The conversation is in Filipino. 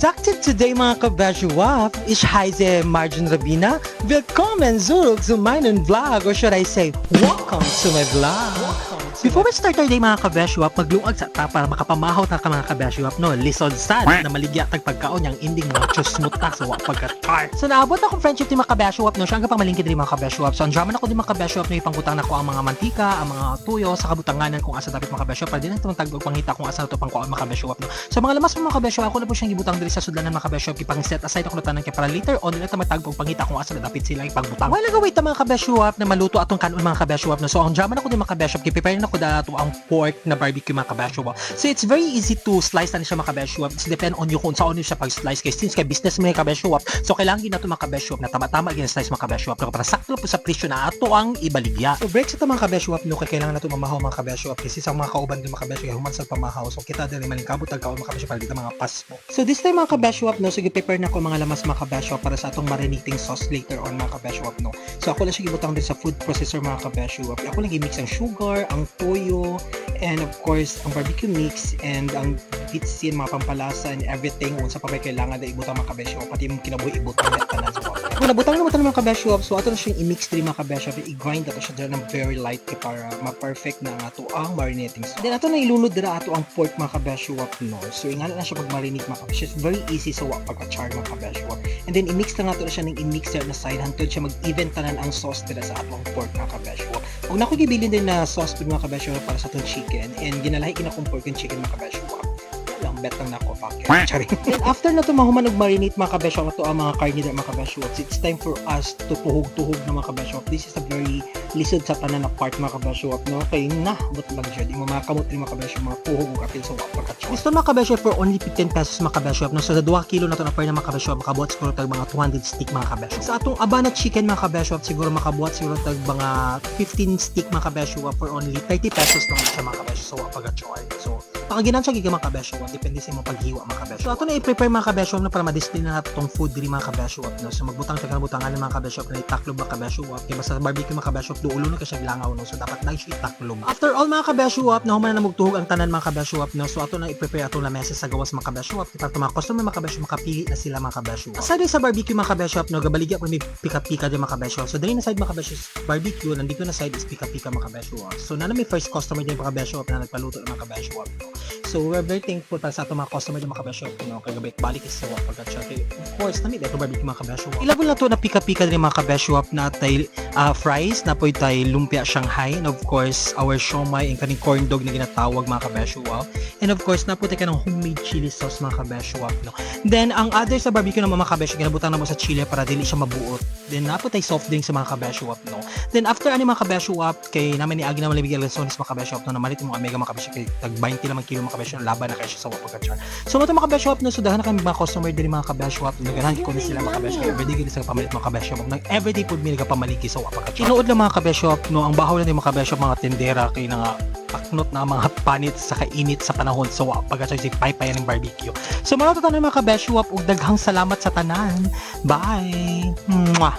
Conducted today mga kabashuwap, ich heiße Margin Rabina. Willkommen zurück zu meinem vlog, or should I say, welcome to my vlog. Before we start our day mga kabashuwap, magluag sa ta para makapamahaw ta ka mga kabashuwap, no? Lisod sad na maligya tag pagkaon yung ending mga chusmut ta sa pagka-chart. So naabot akong friendship ni mga kabashuwap, no? Siya ang pang malingkid rin mga kabashuwap. So ang drama na ko din mga kabashuwap, no? Ipangutang na ko ang mga mantika, ang mga tuyo, sa kabutanganan kung asa dapat mga kabashuwap. Para din ang tagog pangita kung asa na ito pangkuan mga kabashuwap, no? So mga lamas mga kabashuwap, ako na po siyang gibutang diri sa sudlanan mga kabashuwap. Ipang set aside ako na tanan kay para later on nila ta matagog pangita kung asa na dapat sila ipagbutang. Wala gawait ta mga kabashuwap na maluto atong kanon mga kabashuwap, no? So ang drama na ko din mga kabashuwap, prepare na ko dato ang pork na barbecue mga kabashuwap. So it's very easy to slice na siya mga kabashuwap. It's depend on you kung saan niyo siya pag-slice kay since kay business mo mga kabashuwap. So kailangan ginato mga kabashuwap na tama-tama gina-slice mga kabashuwap pero para sakto po sa presyo na ato ang ibaligya. So break sa mga kabashuwap no kay kailangan nato mamahaw mga kabashuwap kasi sa mga kauban din mga kabashuwap human sa pamahaw. So kita diri malingkabot tag kaon mga kabashuwap para dito mga pasmo. So this time mga kabashuwap no sige prepare na ko mga lamas mga kabashuwap para sa atong marinating sauce later on mga kabashuwap no. So ako lang siya gibutang din sa food processor mga kabashuwap. Ako lang gi-mix ang sugar, ang toyo, and of course ang barbecue mix and ang bitsin mga pampalasa and everything unsa pa may kailangan na ibutang mga kabashuwap pati yung kinabuhi ibutang na tanan so kung nabutang mga kabashuwap so ato na siyang i-mix din mga kabashuwap i-grind ato siya dyan ng very light para ma-perfect na ato ang marinating sauce. Then ato na ilunod dira ato ang pork mga kabashuwap no. So ingana na siya pag-marinate mga kabashuwap. It's very easy so pagka-char mga kabashuwap. And then i-mix na ato na siya ng i-mixer na side hantod siya mag-even tanan ang sauce dira sa atong pork mga kabashuwap. Huwag na ko gibilin din na sauce din mga kabashuwap para sa atong chicken and ginalahi kinakong pork and chicken mga kabashuwap. Lang bet lang nako pakya. And after na to mahuman og marinate mga kabashuwap ato ang mga karne dira mga kabashuwap. It's time for us to tuhog-tuhog na mga kabashuwap. This is a very lisod sa tanan na part mga kabashuwap no. Kay na but lang siya di mo makamot rin mga kabashuwap mga tuhog ug apil sa pagka-char. Gusto mga kabashuwap for only 15 pesos mga kabashuwap no. So sa 2 kilo na to na per na mga kabashuwap makabuhat siguro tag mga 200 stick mga kabashuwap. Sa atong abana chicken mga kabashuwap siguro makabuhat siguro tag mga 15 stick mga kabashuwap for only 30 pesos lang siya mga kabashuwap sa pagka-char. So pakaginan siya giga mga kabashuwap depende sa imong paghiwa mga kabashuwap. So ato na i-prepare mga kabashuwap na para ma-display na nato tong food diri mga kabashuwap no. So magbutang siya kana butangan ng mga kabashuwap na itaklob mga kabashuwap kay basta barbecue mga kabashuwap duulo na kasi langaw no. So dapat lang siya itaklob. After all mga kabashuwap na human na magtuhog ang tanan mga kabashuwap no. So ato na i-prepare ato na mesa sa gawas mga kabashuwap para mga customer mga kabashuwap makapili na sila mga kabashuwap. Aside sa barbecue mga kabashuwap no gabaligya pa may pika-pika din mga kabashuwap. So dali na side mga kabashuwap barbecue nandito na side is pika-pika mga kabashuwap. So na may first customer din mga kabashuwap na nagpaluto ng mga kabashuwap no. So we're very thankful para sa ato mga customer din mga kabashuwap no kay gabay balik is sa pagka-char. Of course nami dito barbecue mga kabashuwap. Ilabol na to na pika-pika din mga kabashuwap na tay fries na po tay lumpia Shanghai and of course our siomai and kaning corn dog na ginatawag mga kabashuwap. And of course na po tay kanang homemade chili sauce mga kabashuwap no. Then ang other sa barbecue na mga kabashuwap ginabutan na mo sa chili para dili siya mabuot. Then na po tay soft drinks sa mga kabashuwap no. Then after ani mga kabashuwap kay namin ni agi na malibig alasones mga kabashuwap no namalit mo mega mga kabashuwap kay tag 20 naman kilo mga kabashuwap laban na kay siya sa pagka-char. So mo mga kabashuwap no so dahan na kami mga customer diri mga kabashuwap naganahan ko ni sila mga kabashuwap everyday gid sa pamalit mga kabashuwap nag everyday food mi nagapamaliki sa pagka-char. Tinuod lang mga kabashuwap no ang bahaw lang ni mga kabashuwap mga tendera kay nga paknot na mga panit sa kainit sa panahon so pagka-char si paypay ng barbecue. So mga tanan mga kabashuwap ug daghang salamat sa tanan. Bye. Mwah.